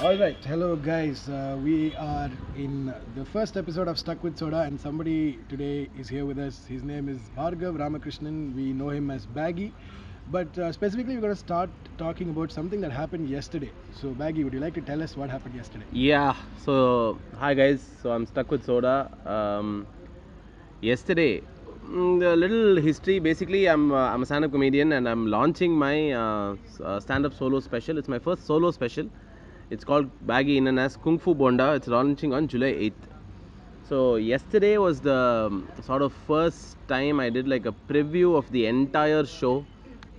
Alright, hello guys. We are in the first episode of Stuck with Soda, and somebody today is here with us. His name is Bhargav Ramakrishnan. We know him as Baggy, but specifically, we're going to start talking about something that happened yesterday. So, Baggy, would you like to tell us what happened yesterday? Yeah, so hi guys, so I'm stuck with soda. Yesterday, the little history basically, I'm a stand up comedian and I'm launching my stand up solo special. It's my first solo special. It's called Baggy in and as Kungfu Banda. It's launching on July 8th. So, yesterday was the sort of first time I did like a preview of the entire show,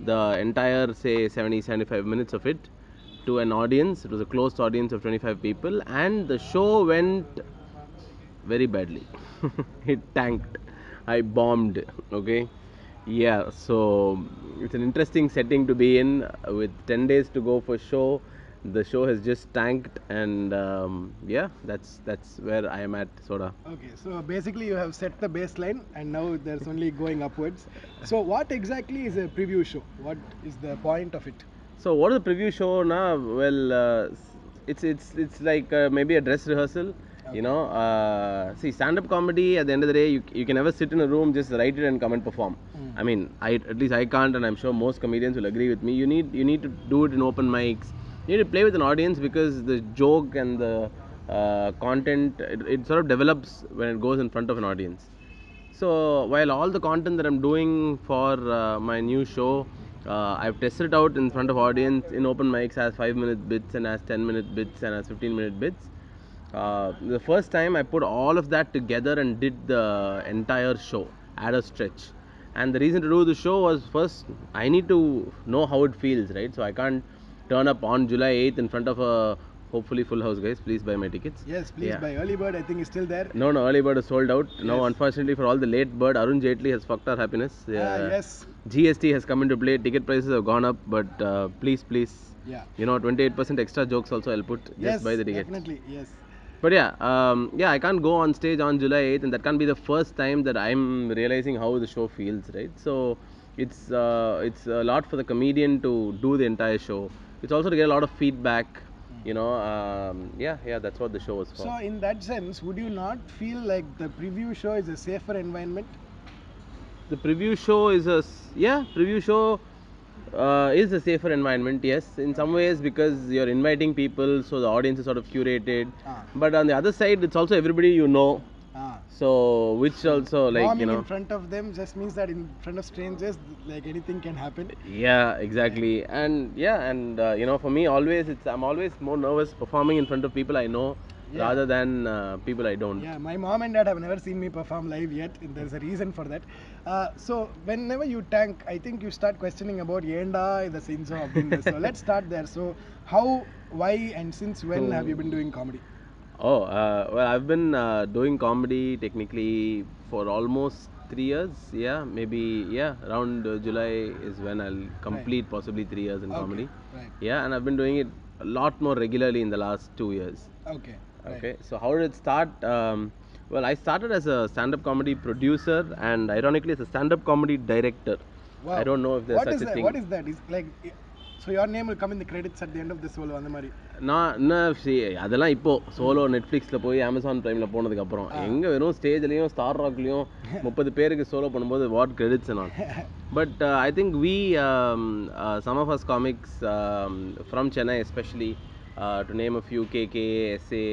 the entire, say, 75 minutes of it to an audience. It was a closed audience of 25 people, and the show went very badly. It tanked. I bombed. Okay. Yeah, so it's an interesting setting to be in with 10 days to go for show. The show has just tanked, and yeah, that's where I am at, sorta. Okay, so basically, you have set the baseline, and now there's only going upwards. So, what exactly is a preview show? What is the point of it? So what is the preview show now? Well, it's like maybe a dress rehearsal. You know, see, stand-up comedy. At the end of the day, you can never sit in a room, just write it and come and perform. I mean, at least I can't, and I'm sure most comedians will agree with me. You need to do it in open mics. You need to play with an audience because the joke and the content it sort of develops when it goes in front of an audience. So while all the content that I'm doing for my new show, I've tested it out in front of audience in open mics as 5-minute bits and as 10-minute bits and as 15-minute bits. The first time I put all of that together and did the entire show at a stretch. And the reason to do the show was, first I need to know how it feels, right? So I can't turn up on July 8th in front of a hopefully full house, guys. Please buy my tickets. Yes, please Yeah. buy early bird. I think it's still there. No, early bird is sold out. Now, Yes. unfortunately for all the late bird, Arun Jaitley has fucked our happiness. Yes. GST has come into play. Ticket prices have gone up, but please, Yeah. 28% extra jokes also I'll put. Just Yes, buy the tickets. definitely. Yes. But yeah, yeah, I can't go on stage on July 8th, and that can't be the first time that I'm realizing how the show feels, right? So it's a lot for the comedian to do the entire show. It's also to get a lot of feedback. Yeah, that's what the show was for. So, in that sense, would you not feel like the preview show is a safer environment? The preview show is preview show is a safer environment, yes, in some ways, because you're inviting people, so the audience is sort of curated. But on the other side, it's also everybody you know. So which also, like, Bombing in front of them just means that in front of strangers, like anything can happen. Yeah, exactly. And for me, always I'm always more nervous performing in front of people I know rather than people I don't. Yeah, my mom and dad have never seen me perform live yet. There's a reason for that. So whenever you tank, I think you start questioning about yenda the sins of being. So let's start there. So how, why, and since when have you been doing comedy? Oh, well, I've been doing comedy technically for almost 3 years. Yeah, maybe, yeah, around July is when I'll complete possibly 3 years in comedy. Right. Yeah, and I've been doing it a lot more regularly in the last 2 years. Okay. Okay, so how did it start? Well, I started as a stand-up comedy producer and ironically as a stand-up comedy director. Wow. I don't know if there's such a thing. What is that? It's like, so your name will come in the credits at the end of the solo, அந்த மாதிரி. அதெல்லாம் இப்போ solo நெட்ஃப்ளிக்ஸில் போய் Amazon ப்ரைமில் போனதுக்கப்புறம் எங்கே வெறும் ஸ்டேஜ்லேயும் star ராக்லேயும் 30 பேருக்கு சோலோ பண்ணும்போது வாட் கிரெடிட்ஸ் நான் but I think some of us comics from Chennai especially to name a few, KK, SA,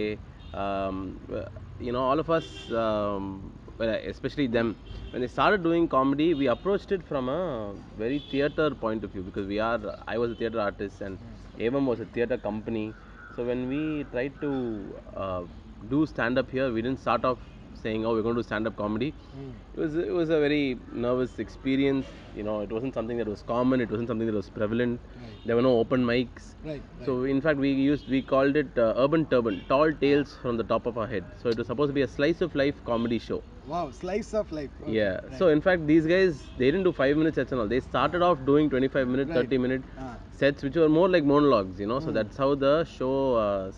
all of us, well, especially them, when they started doing comedy, we approached it from a very theatre point of view because I was a theatre artist and Evam was a theatre company. So when we tried to do stand-up here, we didn't start off saying, oh, we're going to do stand-up comedy. It was a very nervous experience. It wasn't something that was common. It wasn't something that was prevalent. There were no open mics. Right. So in fact, we called it Urban Turban, tall tales from the top of our head. So it was supposed to be a slice of life comedy show. Wow, slice of life. Okay. Yeah. Right. So in fact, these guys, they didn't do 5 minute sets and all. They started off doing 25-minute, 30-minute sets, which were more like monologues. So that's how the show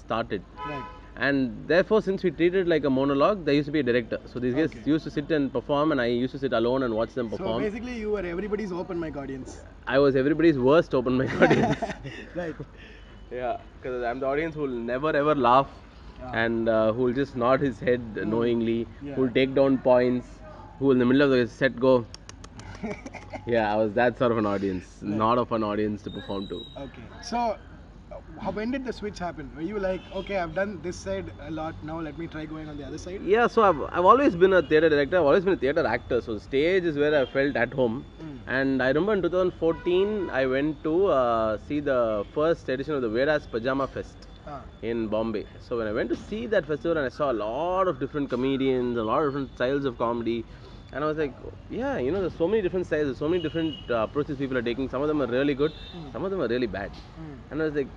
started. Right. And therefore, since we treated it like a monologue, there used to be a director. So these guys used to sit and perform, and I used to sit alone and watch them perform. So basically, you were everybody's open mic audience. I was everybody's worst open mic audience. Right. Yeah, because I'm the audience who will never ever laugh, and who will just nod his head knowingly, who will take down points, who will in the middle of the set go. Yeah, I was that sort of an audience, not of an audience to perform to. Okay. So, when did the switch happen? Were you like, okay, I've done this side a lot, now let me try going on the other side? Yeah, so I've always been a theatre director, I've always been a theatre actor, so stage is where I felt at home. And I remember in 2014, I went to see the first edition of the Vedas Pajama Fest in Bombay. So when I went to see that festival and I saw a lot of different comedians, a lot of different styles of comedy, and I was like, yeah, you know, there's so many different styles, there's so many different approaches people are taking. Some of them are really good, some of them are really bad. And I was like,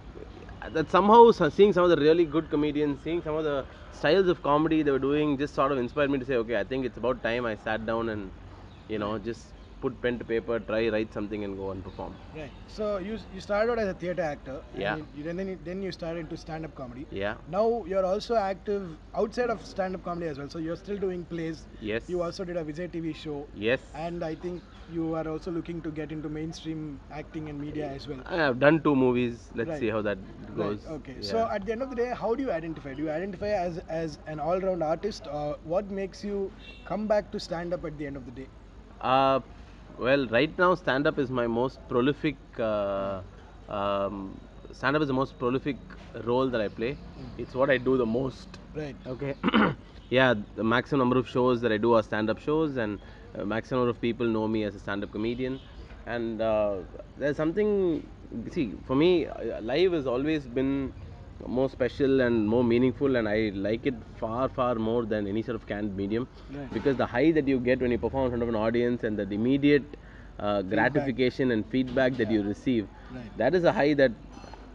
that somehow seeing some of the really good comedians, seeing some of the styles of comedy they were doing, just sort of inspired me to say, okay, I think it's about time I sat down and, you know, just put pen to paper, write something, and go and perform. Right. So you started out as a theatre actor, Yeah. and then you started to stand-up comedy. Yeah. Now you're also active outside of stand-up comedy as well. So you're still doing plays. Yes. You also did a Vijay TV show. Yes. And I think you are also looking to get into mainstream acting and media as well. I have done 2 movies. Let's Right. see how that goes. Right. Okay. Yeah. So at the end of the day, how do you identify? Do you identify as an all-round artist, or what makes you come back to stand-up at the end of the day? Uh, well, right now, stand up is my most prolific. Stand up is the most prolific role that I play. It's what I do the most. Right. Okay. Yeah, the maximum number of shows that I do are stand up shows, and maximum number of people know me as a stand up comedian. And there's something, see, for me, live has always been more special and more meaningful, and I like it far more than any sort of canned medium. Right. Because the high that you get when you perform in front of an audience, and the immediate gratification and feedback that you receive, Right. that is a high that,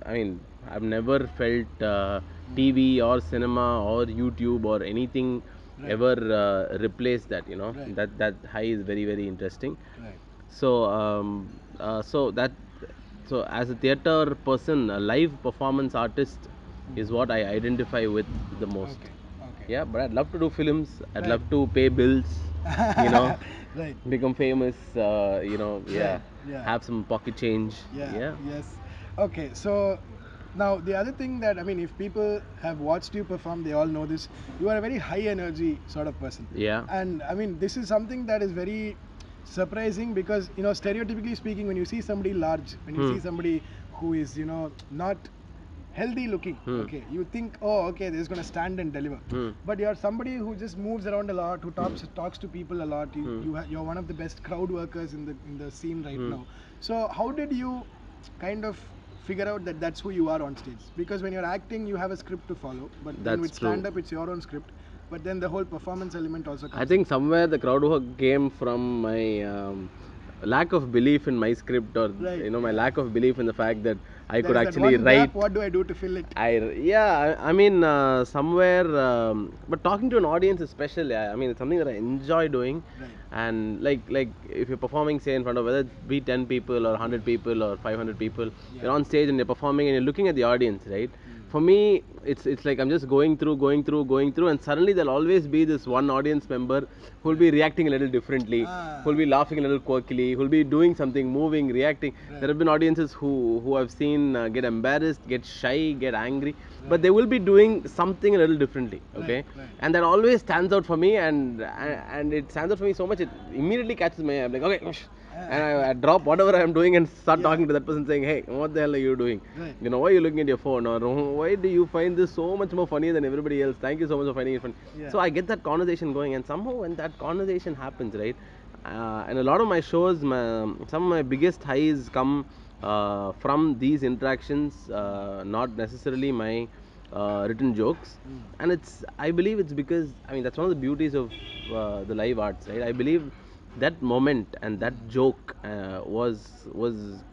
I mean, I've never felt TV or cinema or YouTube or anything Right. ever replace that, you know. Right. That high is very interesting. Right. So so as a theater person, a live performance artist is what I identify with the most. Okay. Okay. Yeah, but I'd love to do films. I'd Right. love to pay bills, you know, Right. become famous, you know, yeah, Right. Yeah. have some pocket change. Yeah. Yes. Okay. So now the other thing that, I mean, if people have watched you perform, they all know this. You are a very high energy sort of person. Yeah. And I mean, this is something that is very surprising because, you know, stereotypically speaking, when you see somebody large, when you see somebody who is, you know, not healthy looking, okay, you think, oh, okay, they're just going to stand and deliver. But you're somebody who just moves around a lot, who talks to people a lot. You're one of the best crowd workers in the scene right now. So how did you kind of figure out that that's who you are on stage? Because when you're acting, you have a script to follow, but then That's with true. stand up, it's your own script. But then the whole performance element also comes. I think somewhere the crowd work came from my lack of belief in my script, or Right. you know, my lack of belief in the fact that I There could is that actually one write. gap, what do I do to fill it? I mean, somewhere, but talking to an audience is special. Yeah, I mean, it's something that I enjoy doing. Right. And like if you're performing, say, in front of, whether it be 10 people or 100 people or 500 people, you're on stage and you're performing and you're looking at the audience, right? For me, it's like I'm just going through, and suddenly there'll always be this one audience member who'll be reacting a little differently, who'll be laughing a little quirkily, who'll be doing something, moving, reacting. There have been audiences who I've seen get embarrassed, get shy, get angry, but they will be doing something a little differently, okay? Right. And that always stands out for me, and it stands out for me so much, it immediately catches my eye. I'm like, okay, and I drop whatever I'm doing and start talking to that person, saying, hey, what the hell are you doing? Right. You know, why are you looking at your phone? Or why do you find this so much more funny than everybody else? Thank you so much for finding it funny. Yeah. So I get that conversation going, and somehow when that conversation happens, right, and a lot of my shows, some of my biggest highs come from these interactions, not necessarily my written jokes. And I believe it's because, I mean, that's one of the beauties of the live arts, right? I believe that moment and that joke was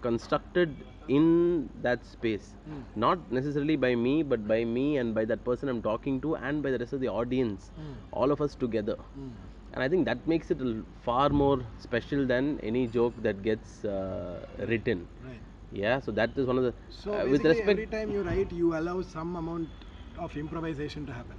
constructed in that space, not necessarily by me, but by me and by that person I'm talking to, and by the rest of the audience, all of us together. And I think that makes it far more special than any joke that gets written. Right. Yeah, so that is one of the So with basically, respect, every time you write, you allow some amount of improvisation to happen.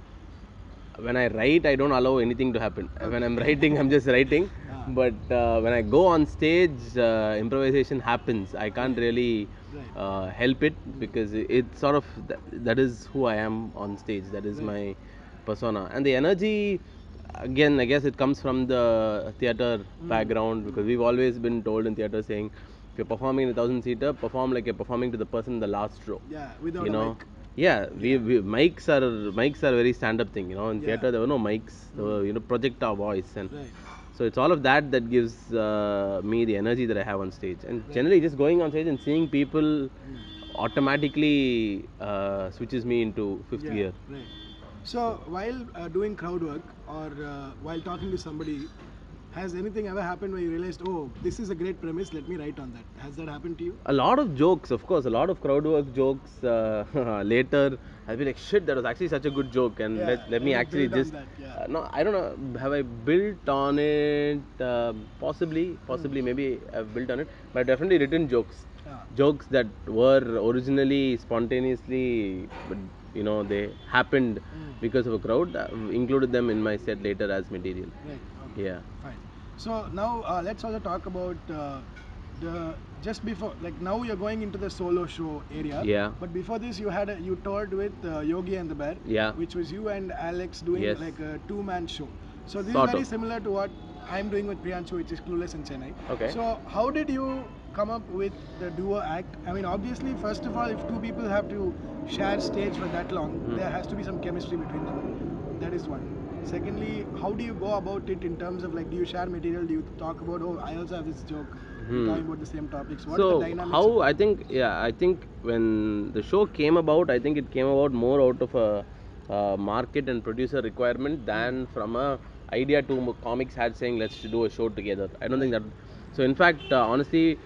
when I write, I don't allow anything to happen. When I'm writing, I'm just writing. But when I go on stage, improvisation happens. I can't really help it, because it's sort of that is who I am on stage. That is my persona, and the energy. Again, I guess it comes from the theater background, because we've always been told in theater saying, if you're performing in a 1,000-seater, perform like you're performing to the person in the last row. Yeah, without You a know, mic. yeah, we mics are a very stand-up thing. You know, in theater there were no mics. There were, project our voice, and so it's all of that that gives me the energy that I have on stage. And generally, just going on stage and seeing people automatically switches me into fifth gear. Right. So while doing crowd work or while talking to somebody, has anything ever happened where you realized, oh, this is a great premise, let me write on that? Has that happened to you? A lot of jokes, of course, a lot of crowd work jokes. Later, I'll be like, shit, that was actually such a good joke, and let me actually build on just. that, No, I don't know. Have I built on it? Possibly, maybe I've built on it, but I've definitely written jokes. Jokes that were originally spontaneously, but they happened because of a crowd. I've included them in my set later as material. Right. Okay. Yeah. Fine. So now let's also talk about the just before, like now you're going into the solo show area. Yeah. But before this, you toured with Yogi and the Bear. Yeah. Which was you and Alex doing Yes. like a two-man show. So this Sort is very of. similar to what I'm doing with Priyanshu, which is Clueless in Chennai. Okay. So how did you come up with the duo act? I mean, obviously, first of all, if two people have to share stage for that long, there has to be some chemistry between them. That is one. Secondly, how do you go about it in terms of like, do you share material? Do you talk about, oh, I also have this joke? We're talking about the same topics. What is the dynamics? How I think when the show came about, I think it came about more out of a market and producer requirement than from a idea to comics had saying let's do a show together. I don't think that. So in fact, honestly,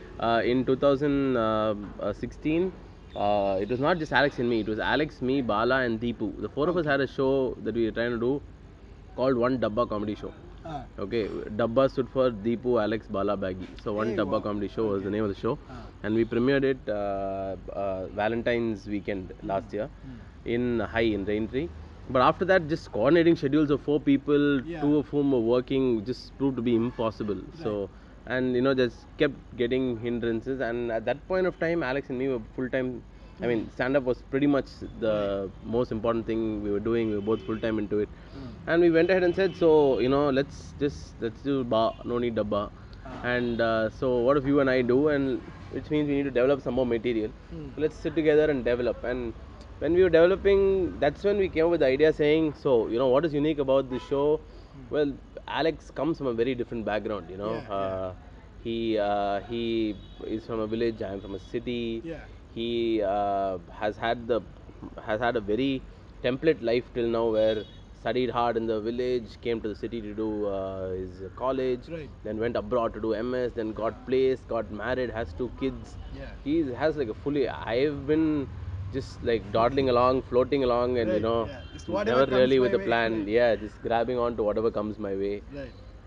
in 2016. It was not just Alex and me. It was Alex, me, Bala, and Deepu. The four of us had a show that we were trying to do called One Dabba Comedy Show. Okay, Dabba stood for Deepu, Alex, Bala, Baggy. So One Dabba Comedy Show was the name of the show, and we premiered it Valentine's weekend last year in Raintree. But after that, just coordinating schedules of four people, two of whom were working, just proved to be impossible. So, and just kept getting hindrances. And at that point of time, Alex and me were full time. I mean, stand up was pretty much the most important thing we were doing. We were both full time into it, and we went ahead and said, so let's do ba, no need dabba, and so what if you and I do, and which means we need to develop some more material. So let's sit together and develop. And when we were developing, that's when we came up with the idea saying, so what is unique about this show? Well, Alex comes from a very different background. He is from a village. I am from a city. He has had a very template life till now, where studied hard in the village, came to the city to do his college, then went abroad to do MS, then got placed, got married, has two kids. He has like a fully. I've been just like dawdling along, floating along, and never really with a plan. Yeah, just grabbing on to whatever comes my way.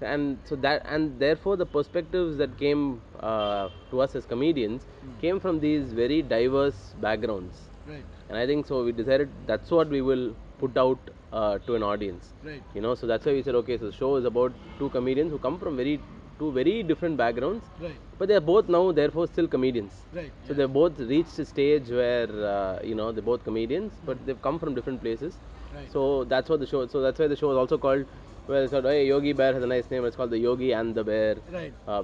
And so and therefore the perspectives that came to us as comedians came from these very diverse backgrounds. And I think so we decided that's what we will put out to an audience. So that's why we said, okay, so the show is about two comedians who come from two very different backgrounds, but they are both now therefore still comedians. So they've both reached a stage where they're both comedians, but they've come from different places. So that's what the show. So that's why the show is also called. Well, it's called, hey, Yogi Bear has a nice name. It's called the Yogi and the Bear.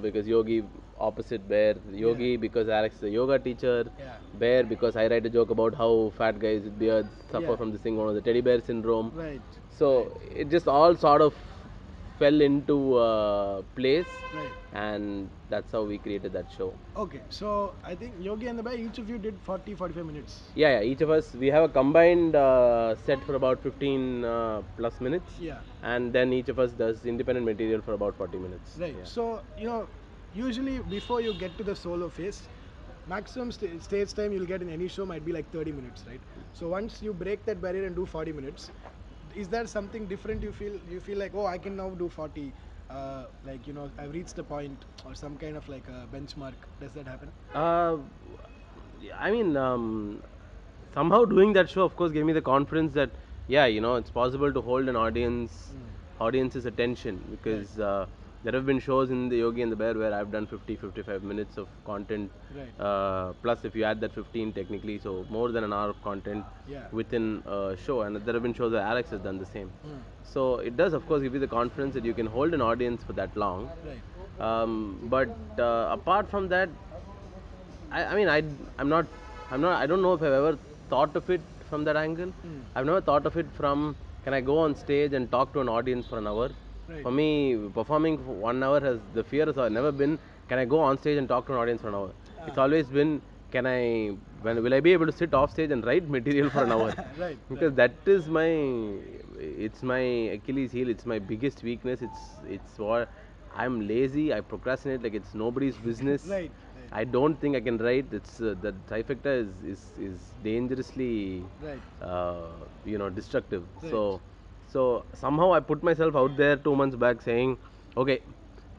Because Yogi opposite Bear. Yogi because Alex is a yoga teacher. Bear because I write a joke about how fat guys with beards suffer from this thing known as the teddy bear syndrome. So it just all sort of fell into place, and that's how we created that show. Okay, so I think Yogi and the Bear, each of you did 40-45 minutes. Yeah, each of us, we have a combined set for about 15 plus minutes. And then each of us does independent material for about 40 minutes. So, usually before you get to the solo phase, maximum stage time you'll get in any show might be like 30 minutes, right? So once you break that barrier and do 40 minutes, is there something different you feel like, oh, I can now do 40, like I've reached a point, or some kind of like a benchmark? Does that happen? I mean, somehow doing that show, of course, gave me the confidence that it's possible to hold an audience's attention, because There have been shows in the Yogi and the Bear where I've done 50-55 minutes of content. Right. Plus, if you add that 15 technically, so more than an hour of content Yeah. within a show. And there have been shows where Alex has done the same. Mm. So it does, of course, give you the confidence that you can hold an audience for that long. Right. But apart from that, I mean, I don't know if I've ever thought of it from that angle. Mm. I've never thought of it from, can I go on stage and talk to an audience for an hour? Right. For me, performing for 1 hour the fear has never been, can I go on stage and talk to an audience for an hour? It's always been, will I be able to sit off stage and write material for an hour? Right. Because that is it's my Achilles heel, it's my biggest weakness, it's what, I'm lazy, I procrastinate like it's nobody's business. Right. I don't think I can write. It's the trifecta is dangerously, Right. destructive. Right. So somehow I put myself out there 2 months back saying, okay,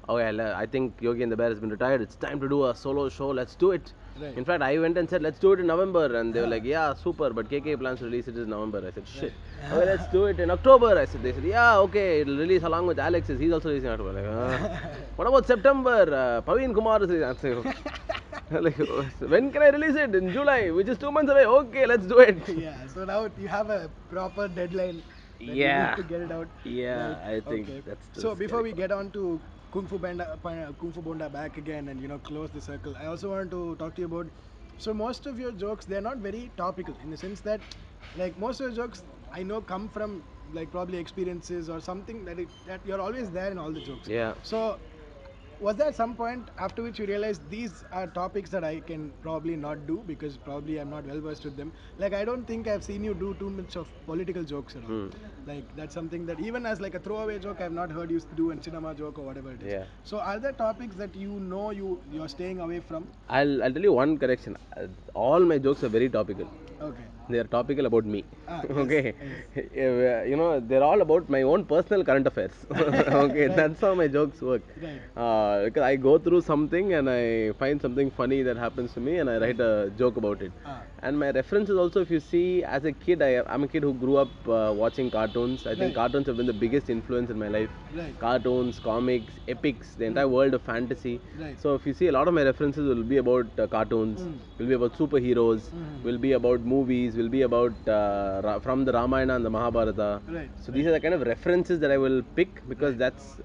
I think Yogi and the Bear has been retired. It's time to do a solo show. Let's do it. Right. In fact, I went and said, let's do it in November, and they were like, yeah, super. But KK plans to release it in November. I said, shit. Okay, let's do it in October. They said, yeah, okay, it'll release along with Alex's. He's also releasing in October. Like, what about September? Paveen Kumar is releasing. Like, when can I release it? In July, which is 2 months away. Okay, let's do it. Yeah. So now you have a proper deadline. That Yeah. You need to get it out. Yeah, Right. I think Okay. that's the So before we scary get on to Kung Fu Bonda back again and close the circle, I also want to talk to you about. So most of your jokes, they're not very topical in the sense that, like most of your jokes, I know come from like probably experiences or something that you're always there in all the jokes. Yeah. So was there some point after which you realized these are topics that I can probably not do because probably I'm not well versed with them? Like I don't think I've seen you do too much of political jokes at all. Hmm. Like that's something that even as like a throwaway joke, I've not heard you do a cinema joke or whatever it is. Yeah. So are there topics that you're staying away from? I'll tell you one correction. All my jokes are very topical. Okay. They are topical about me. Yes, Okay. yes. They're all about my own personal current affairs. Okay, Right. that's how my jokes work. Right. Because I go through something and I find something funny that happens to me and I write a joke about it. And my references also, if you see, as a kid, I'm a kid who grew up watching cartoons. I think Right. cartoons have been the biggest influence in my life. Right. Cartoons, comics, epics, the entire world of fantasy. Right. So if you see, a lot of my references will be about cartoons, will be about superheroes, will be about movies, will be about from the Ramayana and the Mahabharata. Right. So these are the kind of references that I will pick because that's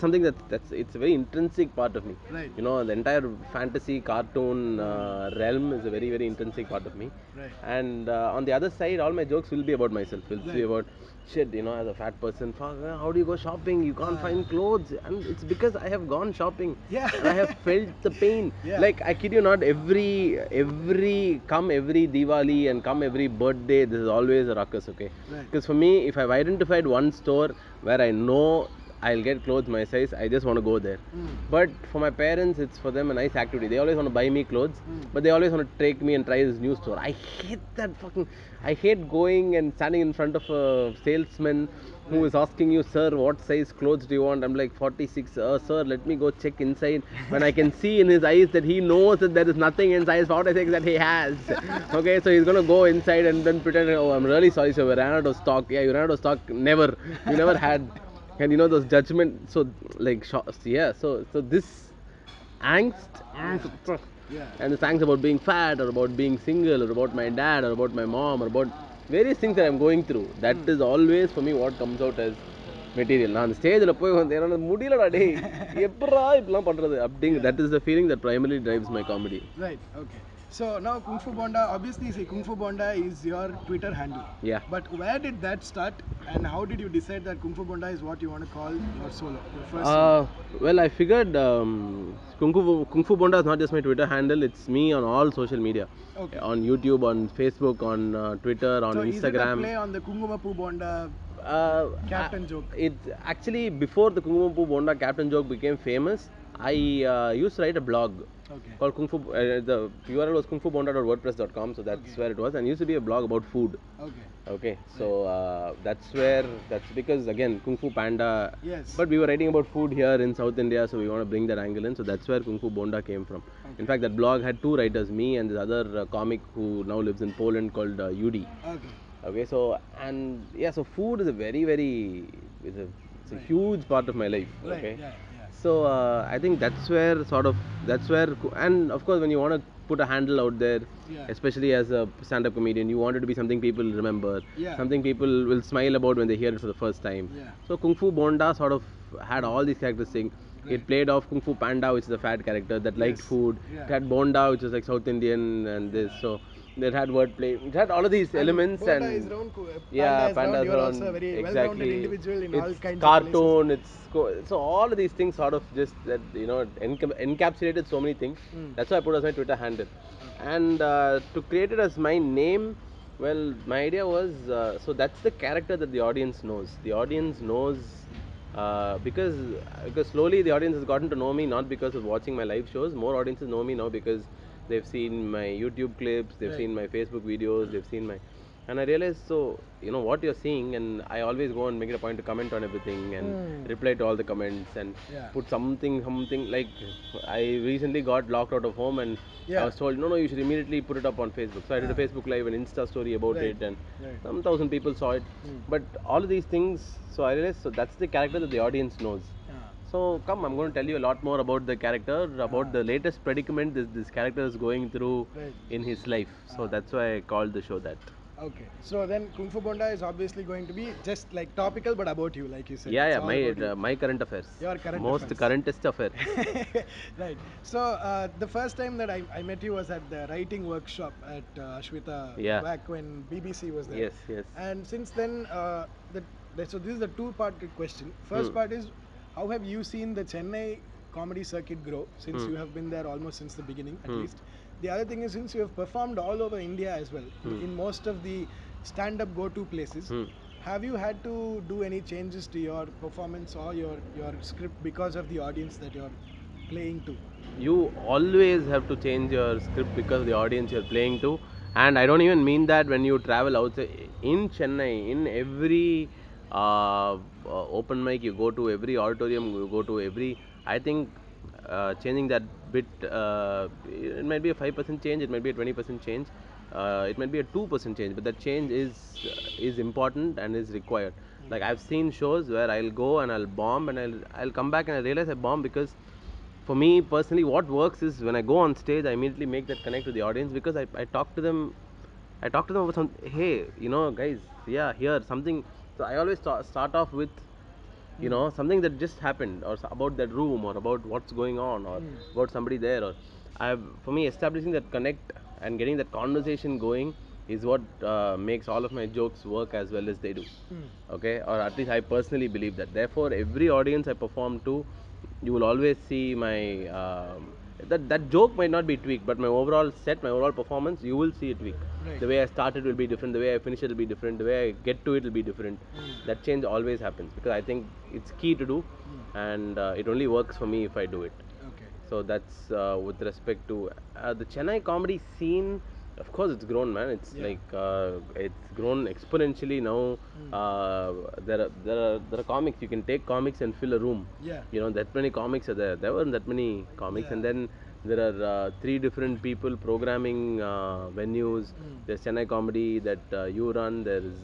something that's it's a very intrinsic part of me. Right. The entire fantasy cartoon realm is a very very intrinsic part of me. Right. And on the other side, all my jokes will be about myself. Will be Right. about shit. As a fat person, fuck, how do you go shopping? You can't find clothes, and it's because I have gone shopping. Yeah. And I have felt the pain. Yeah. Like I kid you not, every Diwali and come every birthday, this is always a ruckus. Okay. Right. Because for me, if I've identified one store where I know I'll get clothes my size, I just want to go there. But for my parents, it's for them a nice activity. They always want to buy me clothes, but they always want to take me and try this new store. I hate that I hate going and standing in front of a salesman who is asking you, sir, what size clothes do you want? I'm like 46. Sir, let me go check inside. When I can see in his eyes that he knows that there is nothing in size 46 that he has. Okay, so he's gonna go inside and then pretend, oh, I'm really sorry, sir, we ran out of stock. Yeah, you ran out of stock. Never. You never had. And those judgment, so like yeah, so this angst, Yeah. and this angst about being fat or about being single or about my dad or about my mom or about various things that I'm going through, that is always for me what comes out as material. நான் அந்த ஸ்டேஜில் போய் வந்து என்னால் முடியலடா டே எப்படா இப்படிலாம் பண்ணுறது அப்படிங்க, that is the feeling that primarily drives my comedy. Right. Okay. So now Kungfu Banda, obviously, see, Kungfu Banda is your Twitter handle. Yeah. But where did that start, and how did you decide that Kungfu Banda is what you want to call your solo, your first solo? Well, I figured Kungfu Bonda is not just my Twitter handle, it's me on all social media. Okay. On YouTube, on Facebook, on Twitter, on So Instagram. is it a play on the Kungfu Bonda captain joke? It actually, before the Kungfu Bonda captain joke became famous, I used to write a blog Okay. called Kungfu. The URL was kungfubonda.wordpress.com, so that's where it was, and it used to be a blog about food. Okay. Okay, so that's because again Kungfu Panda. Yes. But we were writing about food here in South India, so we want to bring that angle in. So that's where Kungfu Bonda came from. Okay. In fact, that blog had two writers, me and this other comic who now lives in Poland called Yogi. Okay. Okay, so and yeah, so food is a very very it's a huge part of my life. Right. Okay. Yeah. Yeah. So I think that's where and of course when you want to put a handle out there, Yeah. especially as a stand-up comedian, you want it to be something people remember, Yeah. something people will smile about when they hear it for the first time. Yeah. So Kung Fu Bonda sort of had all these characteristics. Right. It played off Kung Fu Panda, which is a fat character that liked Yes. food. Yeah. It had Bonda, which was like South Indian, and this. Yeah. So it had wordplay. It had all of these elements, Bonda and is round, Panda yeah, is round. pandas You are also a around very well-rounded exactly. individual in all It's kinds of places. cartoon. So all of these things sort of just that encapsulated so many things. Mm. That's why I put as my Twitter handle, Okay. and to create it as my name. Well, my idea was so that's the character that the audience knows. The audience knows because slowly the audience has gotten to know me not because of watching my live shows. More audiences know me now because they've seen my YouTube clips, they've Right. seen my Facebook videos, they've seen my, and I realized so what you're seeing, and I always go and make it a point to comment on everything and reply to all the comments and Yeah. put something like I recently got locked out of home and Yeah. I was told no you should immediately put it up on Facebook. So I did a Ah. Facebook live and Insta story about Right. it and Right. some thousand people saw it. But all of these things, so I realized so that's the character that the audience knows. Ah. So come, I'm going to tell you a lot more about the character, about the latest predicament this character is going through Right. in his life. So Ah. that's why I called the show that. Okay. So then Kung Fu Bonda is obviously going to be just like topical, but about you, like you said. Yeah, It's yeah, all about you. my current affairs. Your current Most affairs. currentest affair. Right. So the first time that I met you was at the writing workshop at Ashwita Yeah. back when BBC was there. Yes, yes. And since then, so this is the two-part question. First part is, how have you seen the Chennai comedy circuit grow since you have been there almost since the beginning, at least? The other thing is, since you have performed all over India as well, in most of the stand-up go-to places, have you had to do any changes to your performance or your script because of the audience that you're playing to? You always have to change your script because of the audience you're playing to. And I don't even mean that when you travel outside. In Chennai, in every open mic you go to, every auditorium you go to, I think changing that bit, it might be a 5% change, it might be a 20% change, it might be a 2% change, but that change is important and is required. Like I've seen shows where I'll go and I'll bomb and I'll come back and I realize I bombed because for me personally what works is when I go on stage I immediately make that connect with the audience because I talk to them. I talk to them about some, hey, guys, yeah, here something. So I always start off with something that just happened or about that room or about what's going on or about somebody there, or for me establishing that connect and getting that conversation going is what makes all of my jokes work as well as they do. Okay, or at least I personally believe that. Therefore every audience I perform to, you will always see my that joke might not be tweaked, but my overall set, my overall performance, you will see it tweak. Right. The way I started will be different, the way I finish it will be different, the way I get to it will be different. That change always happens because I think it's key to do, and it only works for me if I do it. Okay. So that's with respect to the Chennai comedy scene. Of course, it's grown, man. It's Yeah. like it's grown exponentially now. There are comics. You can take comics and fill a room. Yeah. That many comics are there. There weren't that many comics, Yeah. and then there are three different people programming venues. There's Chennai comedy that you run. There's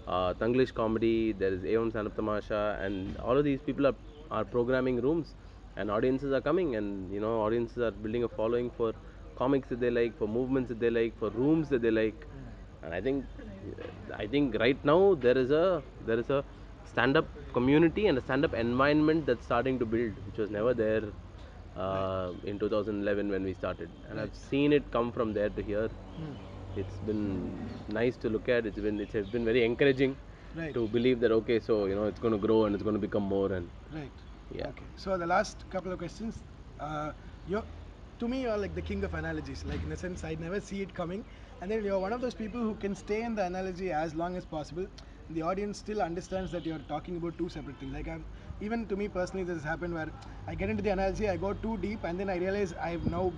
Tanglish comedy. There is A01 Stand Up Tamasha, and all of these people are programming rooms, and audiences are coming, and audiences are building a following for comics that they like, for movements that they like, for rooms that they like. And I think right now there is a stand-up community and a stand-up environment that's starting to build, which was never there in 2011 when we started, and Right. I've seen it come from there to here. It's been nice to look at. It has been very encouraging Right. to believe that okay, so it's going to grow and it's going to become more, and Right. yeah. Okay. So the last couple of questions. You're, to me, you're like the king of analogies. Like in the sense, I never see it coming, and then you're one of those people who can stay in the analogy as long as possible. The audience still understands that you're talking about two separate things. Like even to me personally, this has happened where I get into the analogy, I go too deep, and then I realize I've now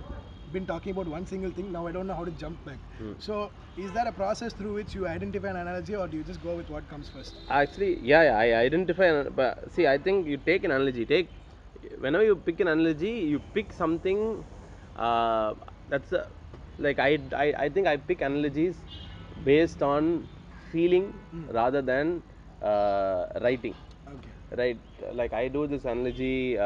been talking about one single thing. Now I don't know how to jump back. So is that a process through which you identify an analogy, or do you just go with what comes first? Actually, yeah, I identify, but see, I think you take an analogy. Whenever you pick an analogy, you pick something. That's like I think I pick analogies based on feeling rather than writing. Okay. right? Like I do this analogy.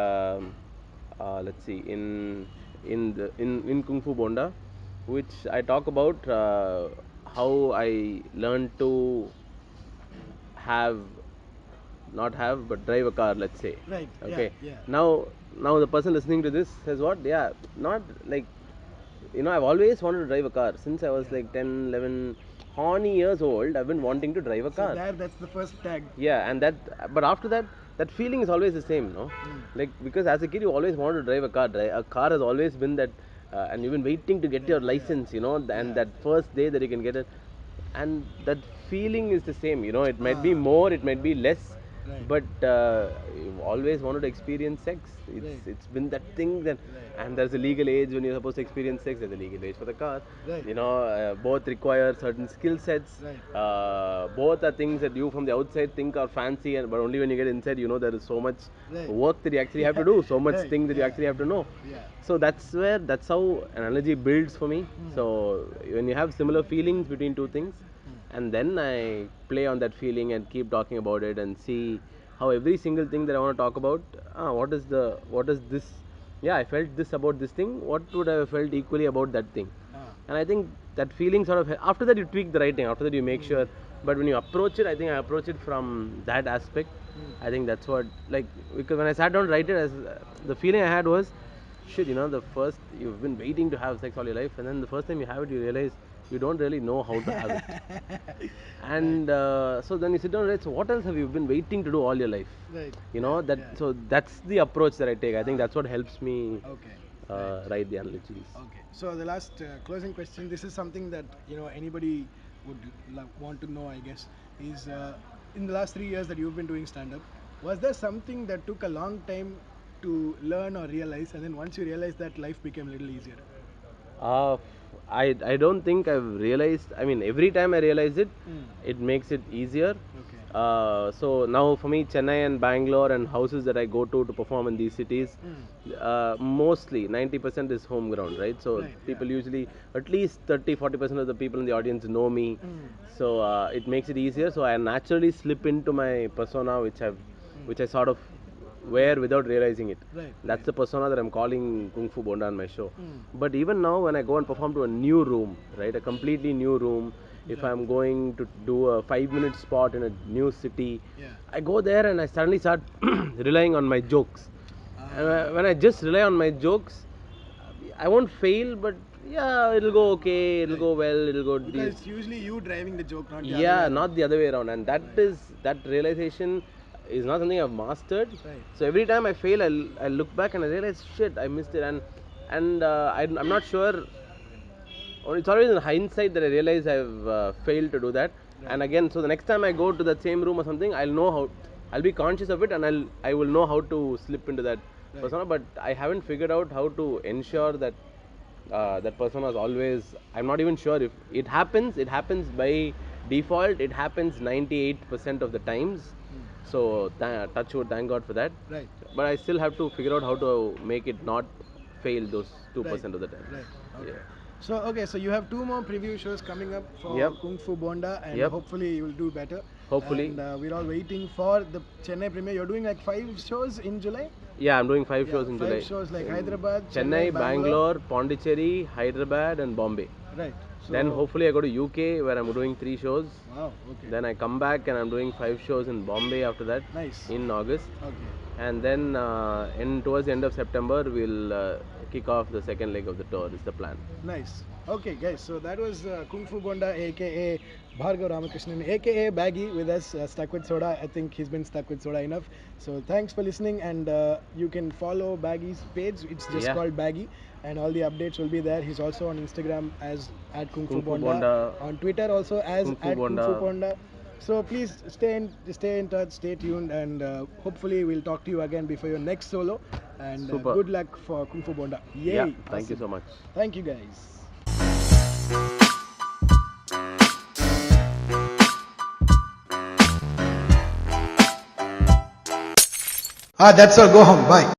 Let's see, in Kung Fu Bonda, which I talk about how I learned to have not have but drive a car, let's say. Right. Yeah. Okay. Yeah. Now the person listening to this says what? Yeah, not like, I've always wanted to drive a car since I was Yeah. like 10, 11 horny years old. I've been wanting to drive a So car. that's the first tag. Yeah, and but after that, that feeling is always the same, no? Like, because as a kid, you always wanted to drive a car. A car has always been that, and you've been waiting to get your license, and Yeah. that first day that you can get it, and that feeling is the same. It might be Ah. more, it might be less, Right. but you've always wanted to experience sex. Right. It's been that thing that, Right. and there's a legal age when you're supposed to experience sex. There's a legal age for the car. Right. Both require certain skill sets. Right. Both are things that you from the outside think are fancy, but only when you get inside, there is so much Right. work that you actually have to do, so much Right. thing that you Yeah. actually have to know. Yeah. So that's how analogy builds for me. So when you have similar feelings between two things, and then I play on that feeling and keep talking about it and see how every single thing that I want to talk about, what is this? Yeah, I felt this about this thing. What would I have felt equally about that thing? Ah. And I think that feeling sort of, after that you tweak the writing, after that you make sure. But when you approach it, I think I approach it from that aspect. I think that's what, like, because when I sat down to write it, the feeling I had was, shit, the first, you've been waiting to have sex all your life, and then the first time you have it, you realize you don't really know how to have it. And so then you sit down and write, so what else have you been waiting to do all your life? Right. So that's the approach that I take. I think that's what helps me Okay. Right. write the analogies. Okay. So the last closing question. This is something that anybody would want to know, I guess. Is in the last 3 years that you've been doing stand up, was there something that took a long time to learn or realize, and then once you realized that, life became a little easier? Uh, I don't think I've realized. I mean, every time I realize it, it makes it easier. Okay. So now for me, Chennai and Bangalore and houses that I go to perform in these cities, mostly 90% is home ground, right? So Right, people yeah. usually, at least 30-40% of the people in the audience know me. So it makes it easier. So I naturally slip into my persona, which I sort of wear without realizing it. Right. That's the persona that I'm calling Kung Fu Bonda on my show. But even now, when I go and perform to a new room, right, a completely new room, if I'm going to do a 5-minute spot in a new city, Yeah. I go there and I suddenly start relying on my jokes. And Ah. when I just rely on my jokes, I won't fail, but yeah, it'll go okay, it'll Right. go well, it'll go Because deep. it's usually you driving the joke, not the other way Yeah, around. not the other way around, and that realization is not something I've mastered. Right. So every time I fail, I look back and I realize, shit, I missed it, and I'm not sure. It's always in hindsight that I realize I've failed to do that. Right. And again, so the next time I go to that same room or something, I'll be conscious of it, and I will know how to slip into that Right. persona. But I haven't figured out how to ensure that that persona is always. I'm not even sure if it happens. It happens by default. It happens 98% of the times. So touch wood, thank God for that. Right. But I still have to figure out how to make it not fail those 2% of the time. Right. Okay. Yeah. So you have 2 more preview shows coming up for Yep. Kung Fu Bonda, and Yep. hopefully you will do better. Hopefully. And we're all waiting for the Chennai premiere. You're doing like 5 shows in July. Yeah, I'm doing 5 Yeah, shows in 5 July. shows like In Hyderabad, Chennai, Bangalore. Bangalore, Pondicherry, Hyderabad, and Bombay. Right. So Then hopefully I go to UK where I'm doing 3 shows. Wow. Okay. Then I come back and I'm doing 5 shows in Bombay after that. Nice. In August. Okay. And then towards the end of September we'll kick off the second leg of the tour. Is the plan. Nice. Okay, guys. So that was Kung Fu Bonda, aka Bhargav Ramakrishnan, aka Baggy, with us, stuck with soda. I think he's been stuck with soda enough. So thanks for listening, and you can follow Baggy's page. It's just called Baggy, and all the updates will be there. He's also on Instagram as at Kung Fu Bonda, on Twitter also as Kung Fu at Kung Fu Bonda. Bonda. So please stay in touch, stay tuned, and hopefully we'll talk to you again before your next solo. And Super. good luck for Kung Fu Bonda. Yay! Yeah, thank you Awesome. so much. Thank you, guys. That's all. Go home. Bye.